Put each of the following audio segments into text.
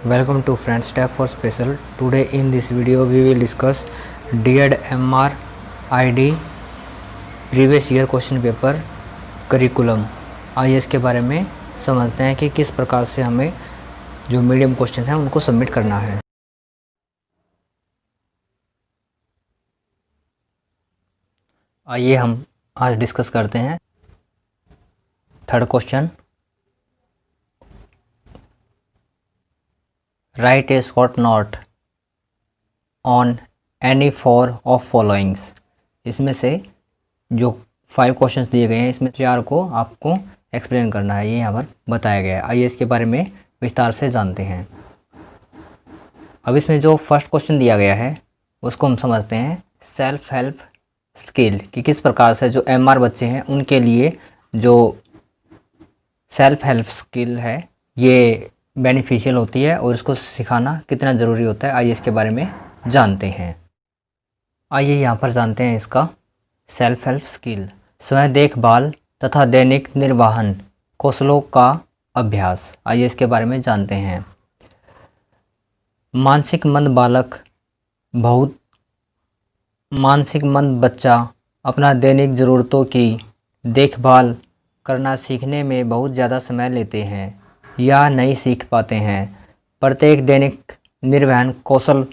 Welcome to Friends Step for Special. Today in this video we will discuss DED MRID previous year question paper curriculum. आइए इसके बारे में समझते हैं कि किस प्रकार से हमें जो मीडियम क्वेश्चन हैं उनको सबमिट करना है। आइए हम आज डिस्कस करते हैं third question. Right A short note on any four of followings. इसमें से जो 5 क्वेश्चंस दिए गए हैं इसमें 4 को आपको एक्सप्लेन करना है, ये यहाँ पर बताया गया है। आइए इसके बारे में विस्तार से जानते हैं। अब इसमें जो फर्स्ट क्वेश्चन दिया गया है उसको हम समझते हैं सेल्फ हेल्प स्किल, कि किस प्रकार से जो MR बच्चे हैं उनके लिए जो सेल्फ हेल्प स्किल है ये बेनिफिशियल होती है और इसको सिखाना कितना ज़रूरी होता है। आइए इसके बारे में जानते हैं। आइए यहाँ पर जानते हैं इसका सेल्फ हेल्प स्किल। स्वयं देखभाल तथा दैनिक निर्वहन कौशलों का अभ्यास। आइए इसके बारे में जानते हैं। मानसिक मंद बच्चा अपना दैनिक ज़रूरतों की देखभाल करना सीखने में बहुत ज़्यादा समय लेते हैं या नहीं सीख पाते हैं। प्रत्येक दैनिक निर्वहन कौशल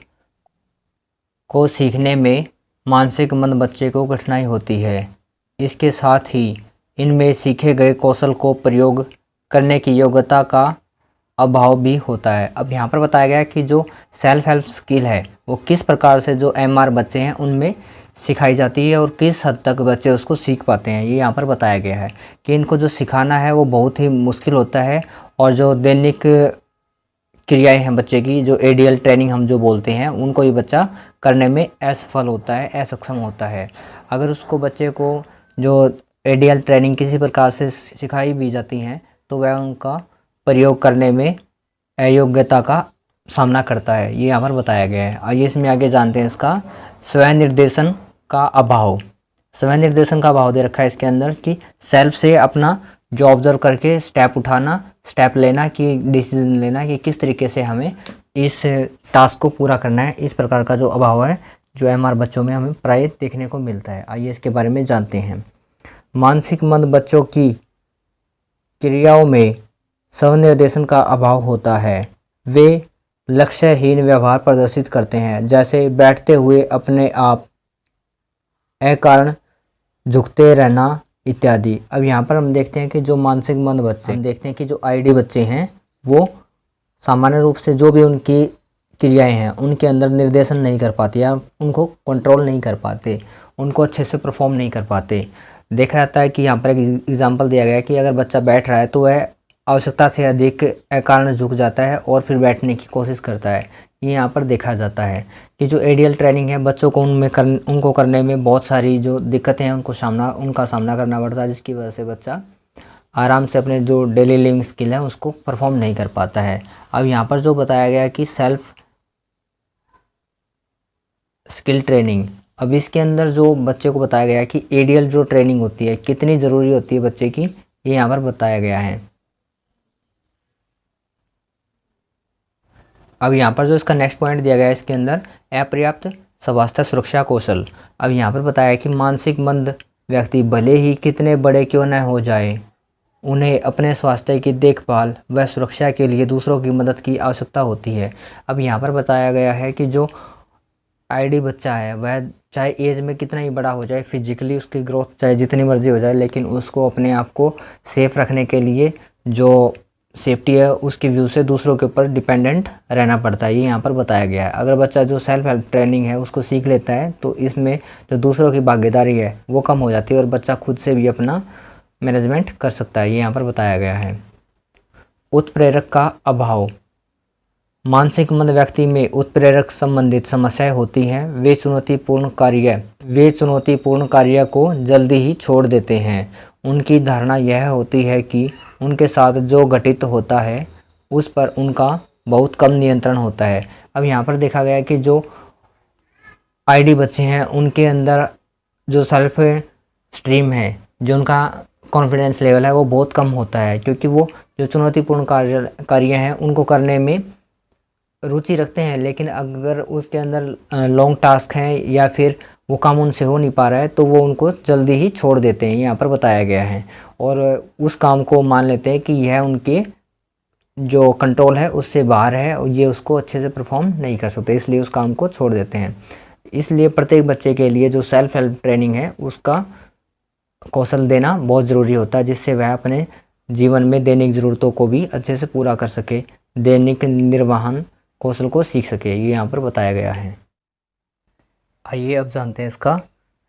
को सीखने में मानसिक मंद बच्चे को कठिनाई होती है। इसके साथ ही इनमें सीखे गए कौशल को प्रयोग करने की योग्यता का अभाव भी होता है। अब यहाँ पर बताया गया है कि जो सेल्फ हेल्प स्किल है वो किस प्रकार से जो MR बच्चे हैं उनमें सिखाई जाती है और किस हद तक बच्चे उसको सीख पाते हैं। ये यहाँ पर बताया गया है कि इनको जो सिखाना है वो बहुत ही मुश्किल होता है और जो दैनिक क्रियाएं हैं बच्चे की, जो ADL ट्रेनिंग हम जो बोलते हैं, उनको ये बच्चा करने में असफल होता है, असक्षम होता है। अगर उसको बच्चे को जो ADL ट्रेनिंग किसी प्रकार से सिखाई भी जाती हैं तो वह उनका प्रयोग करने में अयोग्यता का सामना करता है। ये यहाँ पर बताया गया है। आइए इसमें आगे जानते हैं इसका स्वयं निर्देशन का अभाव। स्वयं निर्देशन का अभाव दे रखा है इसके अंदर कि सेल्फ से अपना जो ऑब्जर्व करके स्टेप लेना कि डिसीजन लेना कि किस तरीके से हमें इस टास्क को पूरा करना है। इस प्रकार का जो अभाव है जो MR बच्चों में हमें प्राय देखने को मिलता है। आइए इसके बारे में जानते हैं। मानसिक मंद बच्चों की क्रियाओं में स्वनिर्देशन का अभाव होता है। वे लक्ष्यहीन व्यवहार प्रदर्शित करते हैं, जैसे बैठते हुए अपने आप अकारण झुकते रहना इत्यादि। अब यहाँ पर हम देखते हैं कि जो मानसिक मंद बच्चे, हम देखते हैं कि जो ID बच्चे हैं वो सामान्य रूप से जो भी उनकी क्रियाएं हैं उनके अंदर निर्देशन नहीं कर पाते या उनको कंट्रोल नहीं कर पाते, उनको अच्छे से परफॉर्म नहीं कर पाते। देखा जाता है कि यहाँ पर एक एग्जाम्पल दिया गया है कि अगर बच्चा बैठ रहा है तो वह आवश्यकता से अधिक अकारण झुक जाता है और फिर बैठने की कोशिश करता है। ये यहाँ पर देखा जाता है कि जो ADL ट्रेनिंग है बच्चों को उनको करने में बहुत सारी जो दिक्कतें हैं उनका सामना करना पड़ता है, जिसकी वजह से बच्चा आराम से अपने जो डेली लिविंग स्किल है उसको परफॉर्म नहीं कर पाता है। अब यहाँ पर जो बताया गया है कि सेल्फ स्किल ट्रेनिंग, अब इसके अंदर जो बच्चे को बताया गया है कि ADL जो ट्रेनिंग होती है कितनी ज़रूरी होती है बच्चे की, ये यहाँ पर बताया गया है। अब यहाँ पर जो इसका नेक्स्ट पॉइंट दिया गया है इसके अंदर अपर्याप्त स्वास्थ्य सुरक्षा कौशल। अब यहाँ पर बताया है कि मानसिक मंद व्यक्ति भले ही कितने बड़े क्यों न हो जाए, उन्हें अपने स्वास्थ्य की देखभाल व सुरक्षा के लिए दूसरों की मदद की आवश्यकता होती है। अब यहाँ पर बताया गया है कि जो ID बच्चा है वह चाहे एज में कितना ही बड़ा हो जाए, फिजिकली उसकी ग्रोथ चाहे जितनी मर्जी हो जाए, लेकिन उसको अपने आप को सेफ रखने के लिए जो सेफ्टी है उसकी व्यू से दूसरों के ऊपर डिपेंडेंट रहना पड़ता है। ये यहाँ पर बताया गया है। अगर बच्चा जो सेल्फ हेल्प ट्रेनिंग है उसको सीख लेता है तो इसमें जो दूसरों की भागीदारी है वो कम हो जाती है और बच्चा खुद से भी अपना मैनेजमेंट कर सकता है। ये यहाँ पर बताया गया है। उत्प्रेरक का अभाव। मानसिक मंद व्यक्ति में उत्प्रेरक संबंधित समस्याएं होती हैं। वे चुनौतीपूर्ण कार्य को जल्दी ही छोड़ देते हैं। उनकी धारणा यह होती है कि उनके साथ जो घटित होता है उस पर उनका बहुत कम नियंत्रण होता है। अब यहाँ पर देखा गया है कि जो ID बच्चे हैं उनके अंदर जो सेल्फ स्ट्रीम है, जो उनका कॉन्फिडेंस लेवल है वो बहुत कम होता है, क्योंकि वो जो चुनौतीपूर्ण कार्य हैं उनको करने में रुचि रखते हैं, लेकिन अगर उसके अंदर लॉन्ग टास्क हैं या फिर वो काम उनसे हो नहीं पा रहा है तो वो उनको जल्दी ही छोड़ देते हैं, यहाँ पर बताया गया है। और उस काम को मान लेते हैं कि यह उनके जो कंट्रोल है उससे बाहर है और ये उसको अच्छे से परफॉर्म नहीं कर सकते, इसलिए उस काम को छोड़ देते हैं। इसलिए प्रत्येक बच्चे के लिए जो सेल्फ हेल्प ट्रेनिंग है उसका कौशल देना बहुत ज़रूरी होता है, जिससे वह अपने जीवन में दैनिक ज़रूरतों को भी अच्छे से पूरा कर सके, दैनिक निर्वहन कौशल को सीख सके, ये यहाँ पर बताया गया है। आइए अब जानते हैं इसका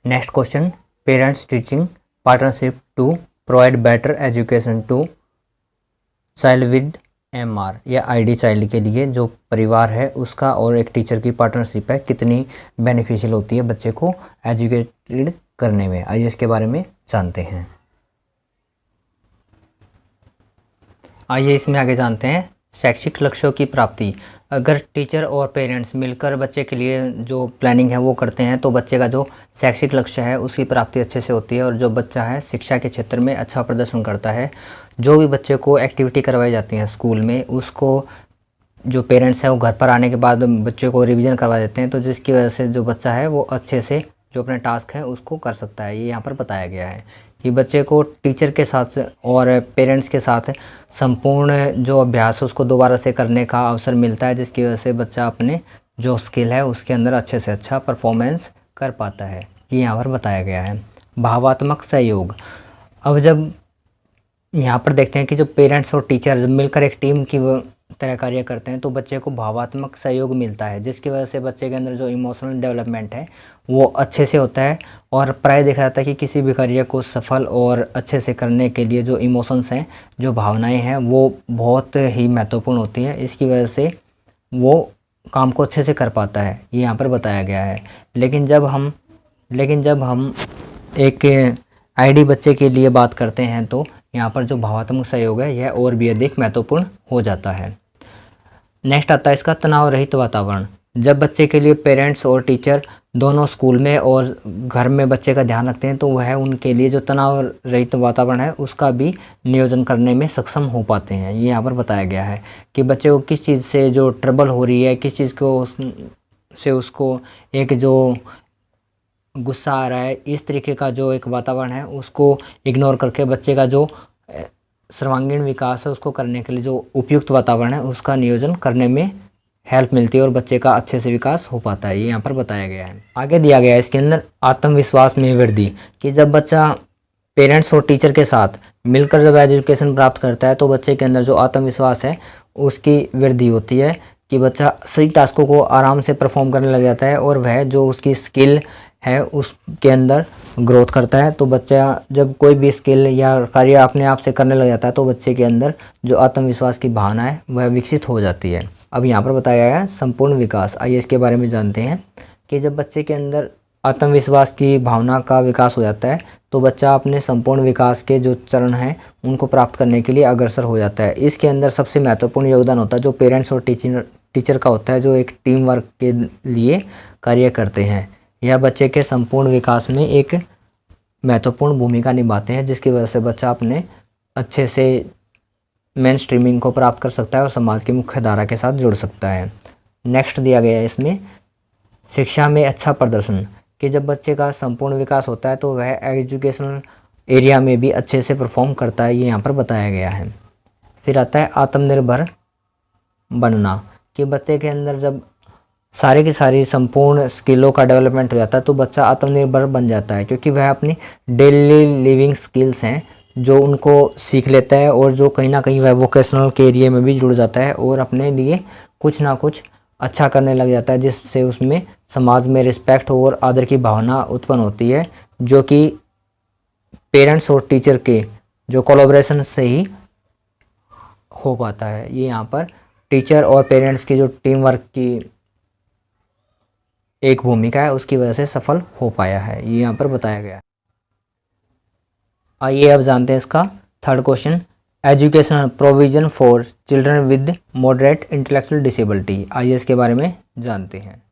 next question. Parents teaching partnership to provide better education to child with MR या ID चाइल्ड के लिए जो परिवार है उसका और एक टीचर की पार्टनरशिप है कितनी बेनिफिशियल होती है बच्चे को एजुकेटेड करने में, आइए इसके बारे में जानते हैं। आइए इसमें आगे जानते हैं शैक्षिक लक्ष्यों की प्राप्ति। अगर टीचर और पेरेंट्स मिलकर बच्चे के लिए जो प्लानिंग है वो करते हैं तो बच्चे का जो शैक्षिक लक्ष्य है उसकी प्राप्ति अच्छे से होती है। और जो बच्चा है शिक्षा के क्षेत्र में अच्छा प्रदर्शन करता है, जो भी बच्चे को एक्टिविटी करवाई जाती है स्कूल में, उसको जो पेरेंट्स हैं वो घर पर आने के बाद बच्चे को रिवीजन करवा देते हैं, तो जिसकी वजह से जो बच्चा है वो अच्छे से जो अपने टास्क है उसको कर सकता है। ये यहाँ पर बताया गया है कि बच्चे को टीचर के साथ और पेरेंट्स के साथ संपूर्ण जो अभ्यास उसको दोबारा से करने का अवसर मिलता है, जिसकी वजह से बच्चा अपने जो स्किल है उसके अंदर अच्छे से अच्छा परफॉर्मेंस कर पाता है, ये यहाँ पर बताया गया है। भावात्मक सहयोग। अब जब यहाँ पर देखते हैं कि जो पेरेंट्स और टीचर जब मिलकर एक टीम की तरह कार्य करते हैं तो बच्चे को भावात्मक सहयोग मिलता है, जिसकी वजह से बच्चे के अंदर जो इमोशनल डेवलपमेंट है वो अच्छे से होता है। और प्राय देखा जाता है कि किसी भी कार्य को सफल और अच्छे से करने के लिए जो इमोशंस हैं, जो भावनाएं हैं, वो बहुत ही महत्वपूर्ण होती हैं। इसकी वजह से वो काम को अच्छे से कर पाता है, ये यहाँ पर बताया गया है। लेकिन जब हम एक ID बच्चे के लिए बात करते हैं तो यहाँ पर जो भावात्मक सहयोग है यह और भी अधिक महत्वपूर्ण हो जाता है। नेक्स्ट आता है इसका तनाव रहित वातावरण। जब बच्चे के लिए पेरेंट्स और टीचर दोनों स्कूल में और घर में बच्चे का ध्यान रखते हैं तो वह उनके लिए जो तनाव रहित वातावरण है उसका भी नियोजन करने में सक्षम हो पाते हैं। ये यहाँ पर बताया गया है कि बच्चे को किस चीज़ से जो ट्रबल हो रही है, किस चीज़ को से उसको एक जो गुस्सा आ रहा है, इस तरीके का जो एक वातावरण है उसको इग्नोर करके बच्चे का जो सर्वांगीण विकास है उसको करने के लिए जो उपयुक्त वातावरण है उसका नियोजन करने में हेल्प मिलती है और बच्चे का अच्छे से विकास हो पाता है, ये यहाँ पर बताया गया है। आगे दिया गया है इसके अंदर आत्मविश्वास में वृद्धि, कि जब बच्चा पेरेंट्स और टीचर के साथ मिलकर जब एजुकेशन प्राप्त करता है तो बच्चे के अंदर जो आत्मविश्वास है उसकी वृद्धि होती है, कि बच्चा सही टास्कों को आराम से परफॉर्म करने लग जाता है और वह जो उसकी स्किल है उसके अंदर ग्रोथ करता है। तो बच्चा जब कोई भी स्किल या कार्य अपने आप से करने लग जाता है तो बच्चे के अंदर जो आत्मविश्वास की भावना है वह विकसित हो जाती है। अब यहाँ पर बताया गया है संपूर्ण विकास। आइए इसके बारे में जानते हैं कि जब बच्चे के अंदर आत्मविश्वास की भावना का विकास हो जाता है तो बच्चा अपने संपूर्ण विकास के जो चरण हैं उनको प्राप्त करने के लिए अग्रसर हो जाता है। इसके अंदर सबसे महत्वपूर्ण योगदान होता है जो पेरेंट्स और टीचर का होता है, जो एक टीम वर्क के लिए कार्य करते हैं। यह बच्चे के संपूर्ण विकास में एक महत्वपूर्ण भूमिका निभाते हैं, जिसकी वजह से बच्चा अपने अच्छे से मेन स्ट्रीमिंग को प्राप्त कर सकता है और समाज की मुख्य धारा के साथ जुड़ सकता है। नेक्स्ट दिया गया है इसमें शिक्षा में अच्छा प्रदर्शन, कि जब बच्चे का संपूर्ण विकास होता है तो वह एजुकेशनल एरिया में भी अच्छे से परफॉर्म करता है, ये यहाँ पर बताया गया है। फिर आता है आत्मनिर्भर बनना, कि बच्चे के अंदर जब सारी की सारी संपूर्ण स्किलों का डेवलपमेंट हो जाता है तो बच्चा आत्मनिर्भर बन जाता है, क्योंकि वह अपनी डेली लिविंग स्किल्स हैं जो उनको सीख लेता है और जो कहीं ना कहीं वह वोकेशनल के एरिया में भी जुड़ जाता है और अपने लिए कुछ ना कुछ अच्छा करने लग जाता है, जिससे उसमें समाज में रिस्पेक्ट और आदर की भावना उत्पन्न होती है, जो कि पेरेंट्स और टीचर के जो कोलैबोरेशन से ही हो पाता है। ये यहाँ पर टीचर और पेरेंट्स की जो टीम वर्क की एक भूमिका है उसकी वजह से सफल हो पाया है, ये यहाँ पर बताया गया है। आइए अब जानते हैं इसका third question, educational provision for children with moderate intellectual disability. आइए इसके बारे में जानते हैं।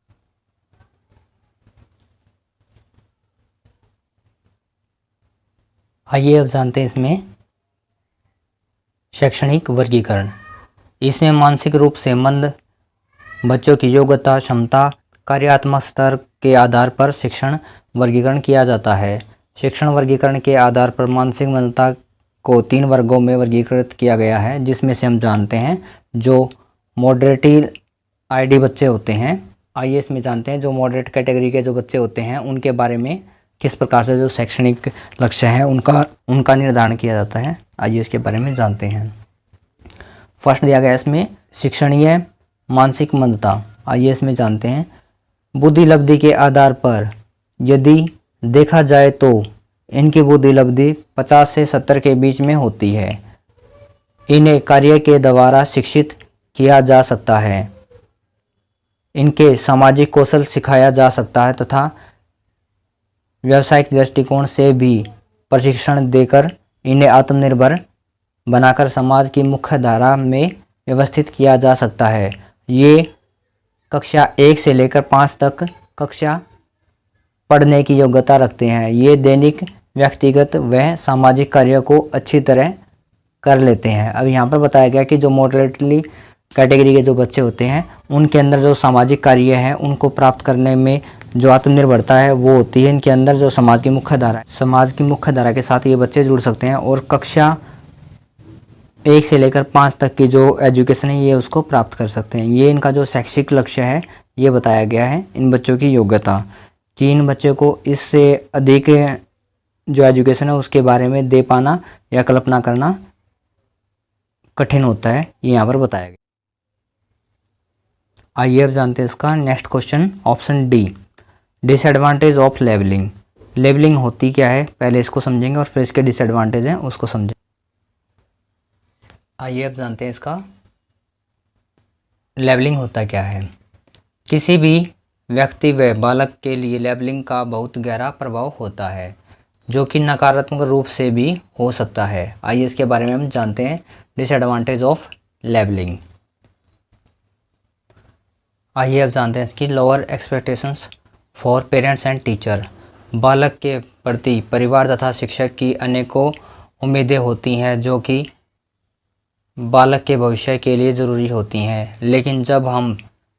आइए अब जानते हैं इसमें शैक्षणिक वर्गीकरण। इसमें मानसिक रूप से मंद बच्चों की योग्यता, क्षमता, कार्यात्मक स्तर के आधार पर शिक्षण वर्गीकरण किया जाता है। शिक्षण वर्गीकरण के आधार पर मानसिक मंदता को 3 वर्गों में वर्गीकृत किया गया है, जिसमें से हम जानते हैं जो मॉडरेटली आईडी बच्चे होते हैं। आइए इसमें जानते हैं जो मॉडरेट कैटेगरी के जो बच्चे होते हैं उनके बारे में किस प्रकार से जो शैक्षणिक लक्ष्य है उनका निर्धारण किया जाता है। आइए इसके बारे में जानते हैं। फर्स्ट दिया गया इसमें शिक्षणीय मानसिक मंदता। आइए इसमें जानते हैं। बुद्धि लब्धि के आधार पर यदि देखा जाए तो इनकी बुद्धि लब्धि 50 से 70 के बीच में होती है। इन्हें कार्य के द्वारा शिक्षित किया जा सकता है। इनके सामाजिक कौशल सिखाया जा सकता है तथा व्यावसायिक दृष्टिकोण से भी प्रशिक्षण देकर इन्हें आत्मनिर्भर बनाकर समाज की मुख्य धारा में व्यवस्थित किया जा सकता है। ये कक्षा 1 से लेकर 5 तक कक्षा पढ़ने की योग्यता रखते हैं। ये दैनिक, व्यक्तिगत व सामाजिक कार्यों को अच्छी तरह कर लेते हैं। अब यहाँ पर बताया गया कि जो मॉडरेटली कैटेगरी के जो बच्चे होते हैं उनके अंदर जो सामाजिक कार्य हैं उनको प्राप्त करने में जो आत्मनिर्भरता है वो होती है इनके अंदर। जो समाज की मुख्य धारा के साथ ये बच्चे जुड़ सकते हैं और कक्षा 1 से लेकर 5 तक की जो एजुकेशन है ये उसको प्राप्त कर सकते हैं। ये इनका जो शैक्षिक लक्ष्य है ये बताया गया है। इन बच्चों की योग्यता कि इन बच्चों को इससे अधिक जो एजुकेशन है उसके बारे में दे पाना या कल्पना करना कठिन होता है, ये यहाँ पर बताया गया। आइए अब जानते हैं इसका next question. Option D, disadvantage of labelling. Labelling होती क्या है पहले इसको समझेंगे और फिर इसके डिसएडवांटेज हैं उसको समझेंगे। आइए अब जानते हैं इसका लेबलिंग होता क्या है। किसी भी व्यक्ति व बालक के लिए लेबलिंग का बहुत गहरा प्रभाव होता है जो कि नकारात्मक रूप से भी हो सकता है। आइए इसके बारे में हम जानते हैं डिसएडवांटेज ऑफ लेबलिंग। आइए अब जानते हैं इसकी lower expectations for parents and teacher. बालक के प्रति परिवार तथा शिक्षक की अनेकों उम्मीदें होती हैं जो कि बालक के भविष्य के लिए ज़रूरी होती हैं, लेकिन जब हम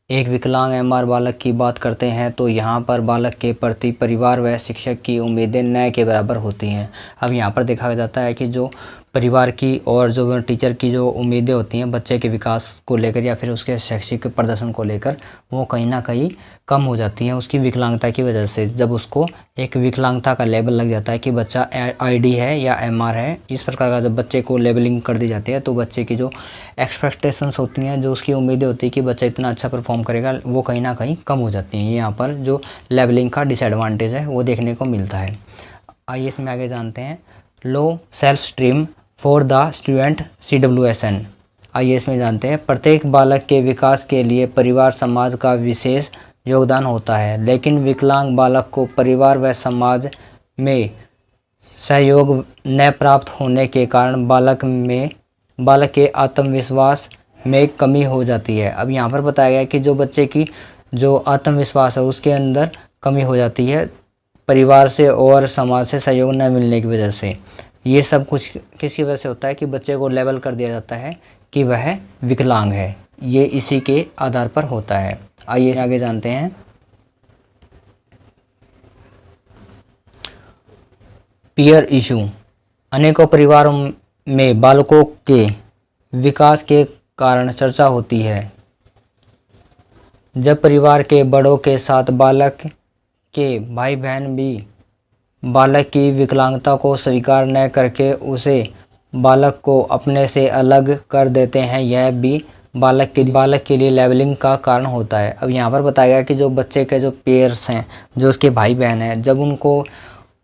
एक विकलांग एमआर बालक की बात करते हैं तो यहाँ पर बालक के प्रति परिवार व शिक्षक की उम्मीदें न के बराबर होती हैं। अब यहाँ पर देखा जाता है कि जो परिवार की और जो टीचर की जो उम्मीदें होती हैं बच्चे के विकास को लेकर या फिर उसके शैक्षिक प्रदर्शन को लेकर वो कहीं ना कहीं कम हो जाती हैं उसकी विकलांगता की वजह से। जब उसको एक विकलांगता का लेबल लग जाता है कि बच्चा आईडी है या एमआर है, इस प्रकार का जब बच्चे को लेबलिंग कर दी जाती है तो बच्चे की जो एक्सपेक्टेशंस होती हैं, जो उसकी उम्मीदें होती है कि बच्चा इतना अच्छा परफॉर्म करेगा, वो कहीं ना कहीं कम हो जाती हैं। यहाँ पर जो लेबलिंग का डिसएडवांटेज है वो देखने को मिलता है। आइए इसमें आगे जानते हैं low self esteem for the student CWSN। आइए इसमें जानते हैं प्रत्येक बालक के विकास के लिए परिवार समाज का विशेष योगदान होता है, लेकिन विकलांग बालक को परिवार व समाज में सहयोग न प्राप्त होने के कारण बालक के आत्मविश्वास में कमी हो जाती है। अब यहाँ पर बताया गया है कि जो बच्चे की जो आत्मविश्वास है उसके अंदर कमी हो जाती है परिवार से और समाज से सहयोग न मिलने की वजह से। ये सब कुछ किसकी वजह से होता है कि बच्चे को लेबल कर दिया जाता है कि वह विकलांग है, ये इसी के आधार पर होता है। आइए आगे जानते हैं पीयर इशू। अनेकों परिवारों में बालकों के विकास के कारण चर्चा होती है। जब परिवार के बड़ों के साथ बालक के भाई बहन भी बालक की विकलांगता को स्वीकार न करके उसे बालक को अपने से अलग कर देते हैं, यह भी बालक के लिए लेबलिंग का कारण होता है। अब यहाँ पर बताया गया कि जो बच्चे के जो पेयर्स हैं, जो उसके भाई बहन हैं, जब उनको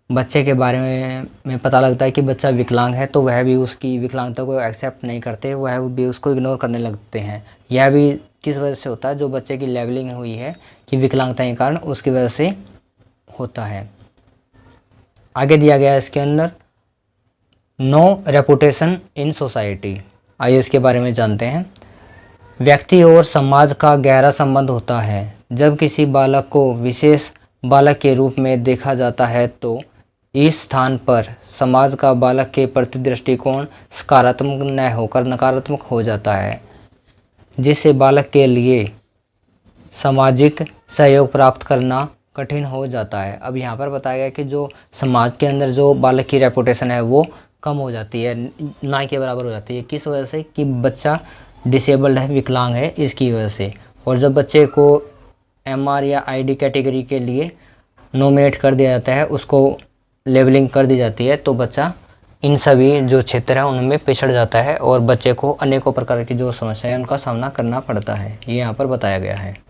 बच्चे के बारे में पता लगता है कि बच्चा विकलांग है तो वह भी उसकी विकलांगता को एक्सेप्ट नहीं करते, वह भी उसको इग्नोर करने लगते हैं। यह भी किस वजह से होता है, जो बच्चे की लेबलिंग हुई है कि विकलांगता के कारण, उसकी वजह से होता है। आगे दिया गया है इसके अंदर नो रेपुटेशन इन सोसाइटी। आइए इसके बारे में जानते हैं। व्यक्ति और समाज का गहरा संबंध होता है। जब किसी बालक को विशेष बालक के रूप में देखा जाता है तो इस स्थान पर समाज का बालक के प्रति दृष्टिकोण सकारात्मक न होकर नकारात्मक हो जाता है, जिससे बालक के लिए सामाजिक सहयोग प्राप्त करना कठिन हो जाता है। अब यहाँ पर बताया गया कि जो समाज के अंदर जो बालक की रेपुटेशन है वो कम हो जाती है, ना के बराबर हो जाती है। किस वजह से? कि बच्चा डिसेबल्ड है, विकलांग है, इसकी वजह से। और जब बच्चे को MR या ID कैटेगरी के लिए नॉमिनेट कर दिया जाता है, उसको लेबलिंग कर दी जाती है, तो बच्चा इन सभी जो क्षेत्र है उनमें पिछड़ जाता है और बच्चे को अनेकों प्रकार की जो समस्या है उनका सामना करना पड़ता है। ये यहाँ पर बताया गया है।